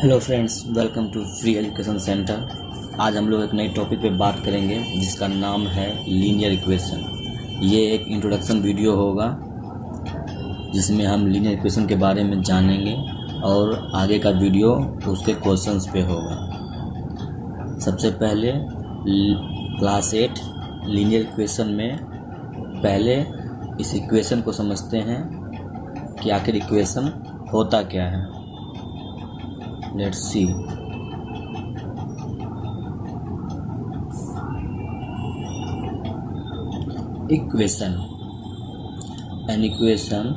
Hello friends, welcome to free education centre. आज हम लोग एक नए टॉपिक पे बात करेंगे जिसका नाम है लीनियर इक्वेशन। ये एक इंट्रोडक्शन वीडियो होगा जिसमें हम लीनियर इक्वेशन के बारे में जानेंगे और आगे का वीडियो उसके क्वेश्चंस पे होगा। सबसे पहले क्लास 8 लीनियर इक्वेशन में पहले इस इक्वेशन को समझते हैं कि आखिर इक्वेशन होता क्या है। Let's see. Equation. An equation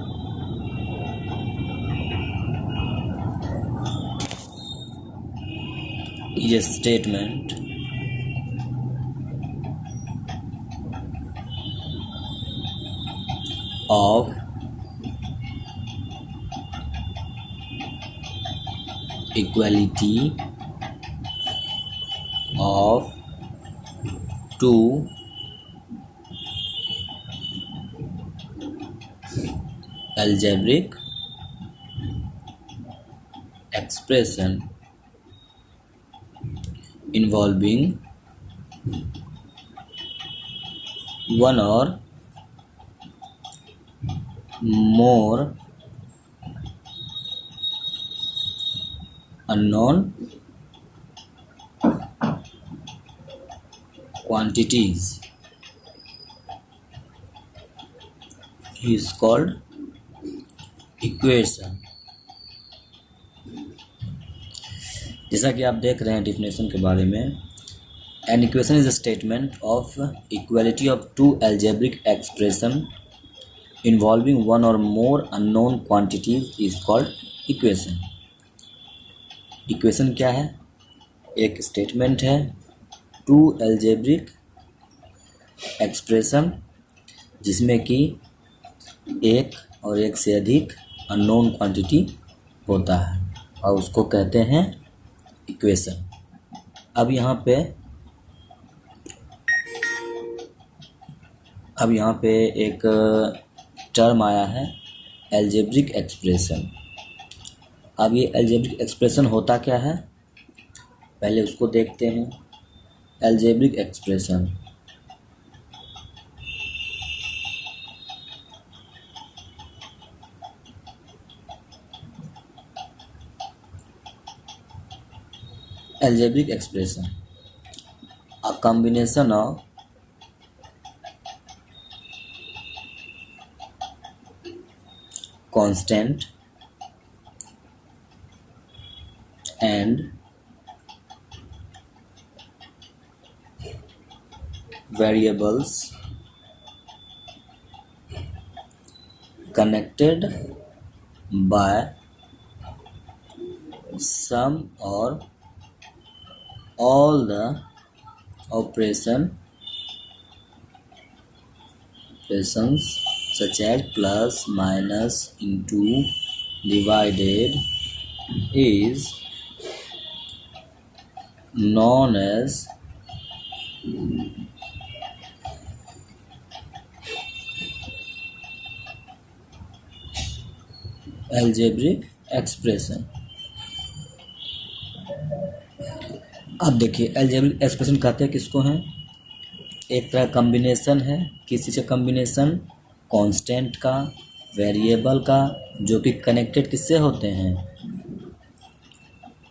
is a statement of equality of two algebraic expression involving one or more unknown quantities is called equation। जैसा कि आप देख रहे हैं डिफिनेशन के बारे में, an equation is a statement of equality of two algebraic expression involving one or more unknown quantities is called equation। Equation क्या है? एक स्टेटमेंट है टू एल्जेब्रिक एक्सप्रेशन जिसमें कि एक और एक से अधिक अननोन क्वांटिटी होता है और उसको कहते हैं इक्वेशन। अब यहाँ पे एक टर्म आया है एल्जेब्रिक एक्सप्रेशन। अब ये एल्जेब्रिक एक्सप्रेशन होता क्या है, पहले उसको देखते हैं। Algebraic expression a combination of constant and variables connected by some or all the operations such as plus, minus, into, divided is known as algebraic expression। अब देखिए एल्जेब्रिक एक्सप्रेशन कहते हैं किसको हैं? एक तरह कॉम्बिनेशन है। किसी से कॉम्बिनेशन? कांस्टेंट का, वेरिएबल का, जो कि कनेक्टेड किससे होते हैं?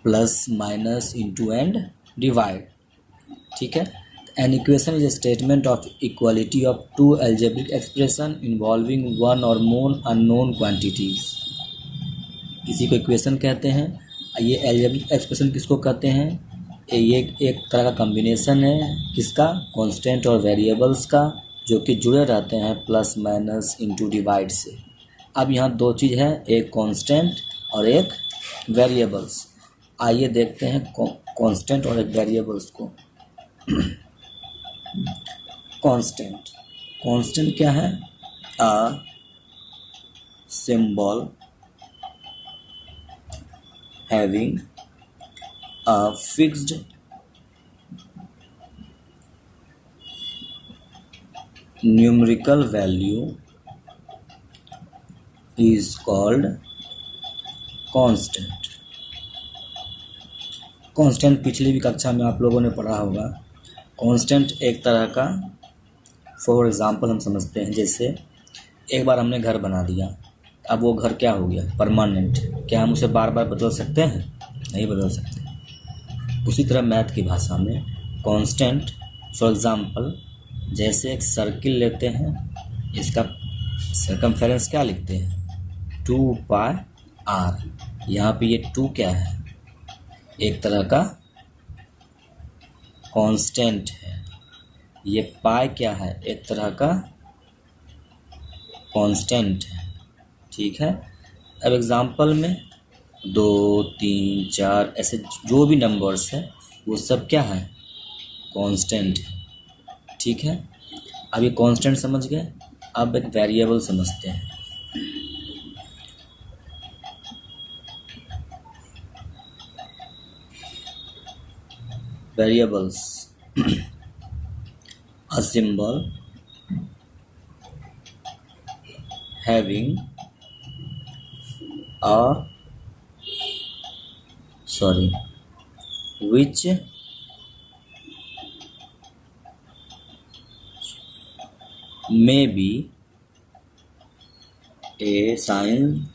Plus, minus, into and divide. ठीक है। An equation is a statement of equality of two algebraic expression involving one और मोर अननोन क्वांटिटीज। इसी को इक्वेशन कहते हैं। ये एल्जेब्रिक एक्सप्रेशन किसको कहते हैं? ये एक तरह का कॉम्बिनेशन है किसका? कांस्टेंट और वेरिएबल्स का, जो कि जुड़े रहते हैं प्लस, माइनस, इनटू, डिवाइड से। अब यहाँ दो चीज़ है, एक कांस्टेंट और एक वेरिएबल्स। आइए देखते हैं कांस्टेंट और एक वेरिएबल्स को। कांस्टेंट क्या है? A symbol having a fixed numerical value is called constant। Constant पिछली भी कक्षा में आप लोगों ने पढ़ा होगा। कांस्टेंट एक तरह का, फॉर एग्जांपल हम समझते हैं, जैसे एक बार हमने घर बना दिया, अब वो घर क्या हो गया, परमानेंट। क्या हम उसे बार बार बदल सकते हैं? नहीं बदल सकते। उसी तरह मैथ की भाषा में कांस्टेंट, फॉर एग्जांपल जैसे एक सर्किल लेते हैं, इसका सर्कमफेरेंस क्या लिखते हैं, 2πr। यहाँ पे ये 2 क्या है, एक तरह का कांस्टेंट है। ये पाई क्या है, एक तरह का कांस्टेंट है। ठीक है। अब एग्जांपल में 2, 3, 4 ऐसे जो भी नंबर्स है वो सब क्या है, कांस्टेंट है। ठीक है। अब ये कांस्टेंट समझ गए। अब एक वेरिएबल समझते हैं। Variables, a symbol having a which may be a sign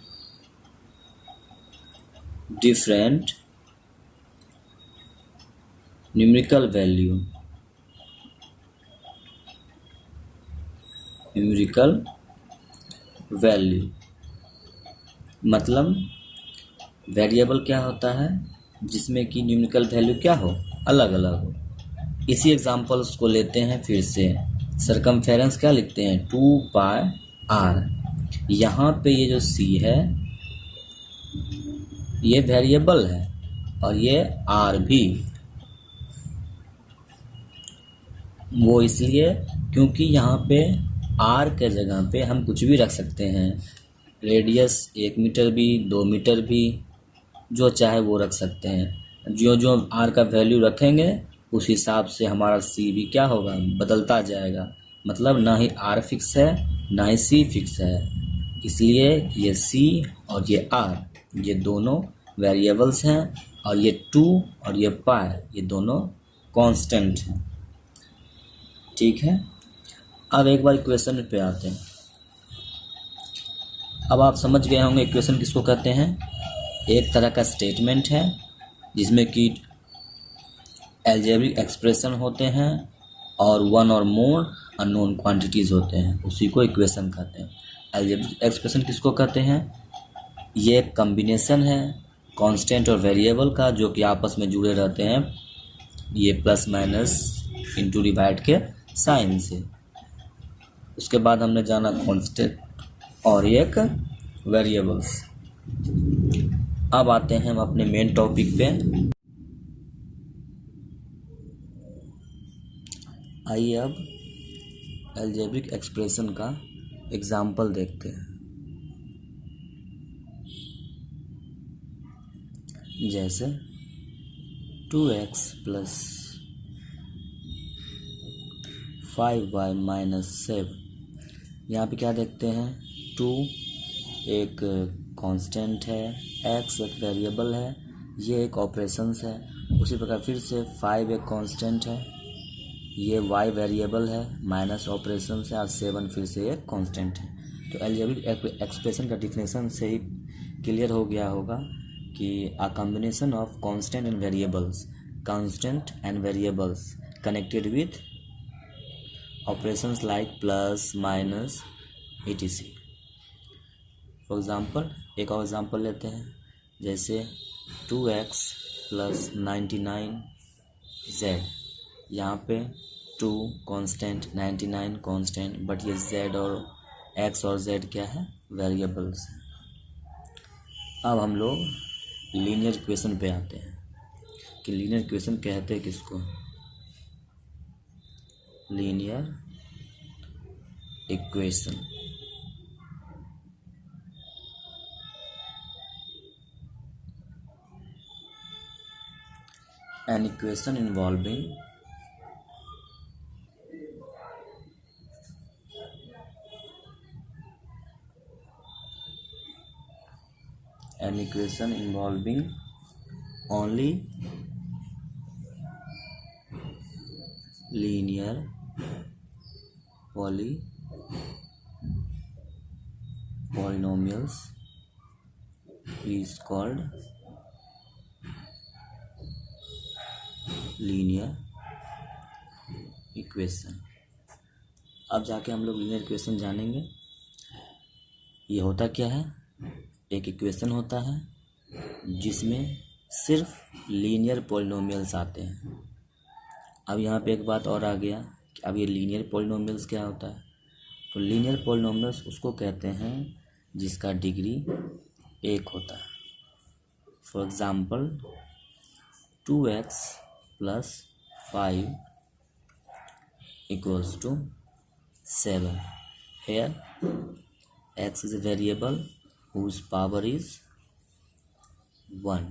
different numerical value, मतलब वेरिएबल क्या होता है जिसमें कि न्यूमेरिकल वैल्यू क्या हो, अलग अलग हो। इसी एग्जांपल्स को लेते हैं फिर से। सर्कमफेरेंस क्या लिखते हैं, 2πr। यहाँ पे ये जो c है ये वेरिएबल है और ये r भी, वो इसलिए क्योंकि यहाँ पे r के जगह पे हम कुछ भी रख सकते हैं। रेडियस 1 मीटर भी, 2 मीटर भी, जो चाहे वो रख सकते हैं। जो जो r का वैल्यू रखेंगे उस हिसाब से हमारा c भी क्या होगा, बदलता जाएगा। मतलब ना ही r फिक्स है ना ही c फिक्स है। इसलिए ये c और ये r ये दोनों वेरिएबल्स हैं और ये 2 और ये पाई ये दोनों कांस्टेंट हैं। ठीक है। अब एक बार इक्वेशन पे आते हैं। अब आप समझ गए होंगे इक्वेशन किसको कहते हैं। एक तरह का स्टेटमेंट है जिसमें कि अलजेब्रिक एक्सप्रेशन होते हैं और वन और मोर अननोन क्वांटिटीज़ होते हैं, उसी को इक्वेशन कहते हैं। अलजेब्रिक एक्सप्रेशन किसको कहते हैं, ये एक कम्बिनेशन है कांस्टेंट और वेरिएबल का, जो कि आपस में जुड़े रहते हैं, ये प्लस माइनस इंटू डिवाइड के साइन से। उसके बाद हमने जाना कांस्टेंट और एक वेरिएबल्स। अब आते हैं हम अपने मेन टॉपिक पे। आइए अब अलजेब्रिक एक्सप्रेशन का एग्जाम्पल देखते हैं। जैसे 2x प्लस 5y माइनस 7। यहाँ पे क्या देखते हैं, 2 एक कांस्टेंट है, x एक वेरिएबल है, ये एक ऑपरेशंस है। उसी प्रकार फिर से 5 एक कांस्टेंट है, ये y वेरिएबल है, माइनस ऑपरेशन से, और 7 फिर से एक कांस्टेंट है। तो अलजेब्रिक एक्सप्रेशन का डिफिनेशन से ही क्लियर हो गया होगा कि a combination of constant and variables connected with operations like plus minus etc. For example एक और एग्ज़ाम्पल लेते हैं। जैसे 2x प्लस 99z। यहाँ पे 2 कांस्टेंट, 99 कांस्टेंट, बट ये z और x और z क्या है, वेरिएबल्स हैं। अब हम लोग लीनियर इक्वेशन पे आते हैं कि लीनियर इक्वेशन कहते हैं किसको, linear equation. An equation involving only linear polynomials is called linear equation. अब जाके हम लोग लीनियर इक्वेशन जानेंगे। ये होता क्या है, एक इक्वेशन होता है जिसमें सिर्फ लीनियर पॉलिनोमियल्स आते हैं। अब यहाँ पे एक बात और आ गया कि अब ये लीनियर पॉलिनोमियल्स क्या होता है। तो लीनियर पॉलिनोमियल्स उसको कहते हैं जिसका डिग्री एक होता है। For example 2x + 5 = 7. Here x is a variable whose power is 1.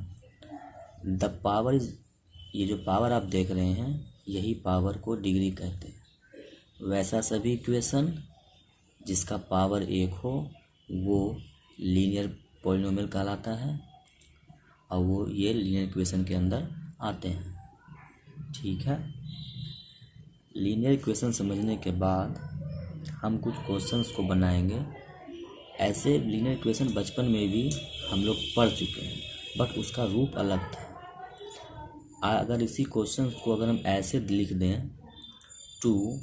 The power is, ये जो पावर आप देख रहे हैं यही पावर को डिग्री कहते हैं। वैसा सभी इक्वेशन जिसका पावर एक हो वो लीनियर पॉलिनोमियल कहलाता है और वो ये लीनियर इक्वेशन के अंदर आते हैं। ठीक है, लीनियर इक्वेशन समझने के बाद हम कुछ क्वेश्चंस को बनाएंगे। ऐसे लीनियर इक्वेशन बचपन में भी हम लोग पढ़ चुके हैं बट उसका रूप अलग था। अगर इसी क्वेश्चंस को अगर हम ऐसे लिख दें 2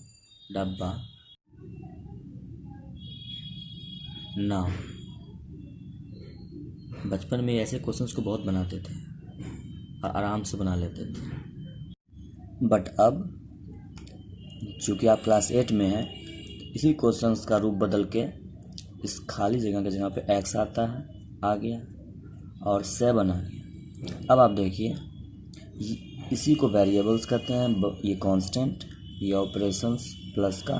डब्बा नाउ, बचपन में ऐसे क्वेश्चंस को बहुत बनाते थे और आराम से बना लेते थे। बट अब चूँकि आप क्लास 8 में हैं, इसी क्वेश्चंस का रूप बदल के इस खाली जगह के जगह पे x आता है, आ गया, और 7 आ गया। अब आप देखिए इसी को वेरिएबल्स कहते हैं। ये कांस्टेंट, ये ऑपरेशंस प्लस का,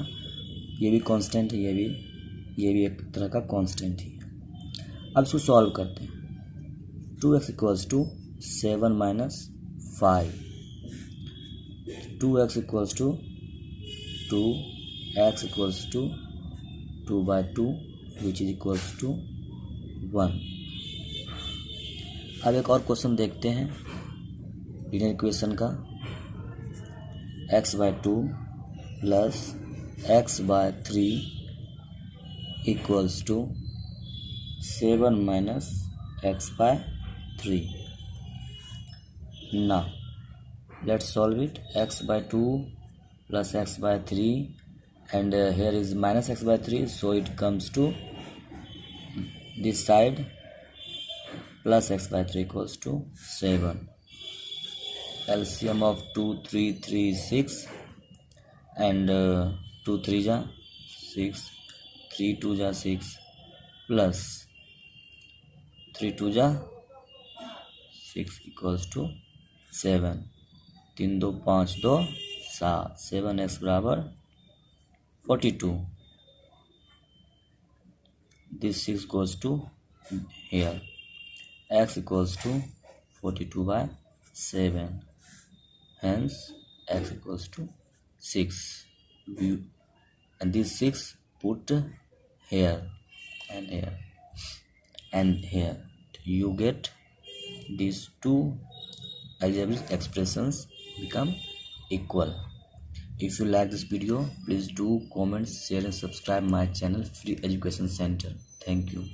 ये भी कांस्टेंट है, ये भी एक तरह का कांस्टेंट ही है। अब इसको सॉल्व करते हैं। 2x = 7 - 5, 2x = 2, x = 2/2 which is equals to 1। अब एक और क्वेश्चन देखते हैं लीनियर इक्वेशन का। x/2 + x/3 = 7 - x/3। Now let's solve it। x/2 + x/3 and here is -x/3, so it comes to this side plus x/3 = 7. LCM of 2, 3, 3, 6 and 2 3 ja 6, 3 2 ja 6 plus 3 2 ja 6 = 7। 3 2 5 2 7, 7x = 42। This 6 goes to here, x = 42/7, hence x = 6, and this 6 put here and here and here. You get these two algebraic expressions become equal. If you like this video, please do comment, share and subscribe my channel Free Education Center. Thank you.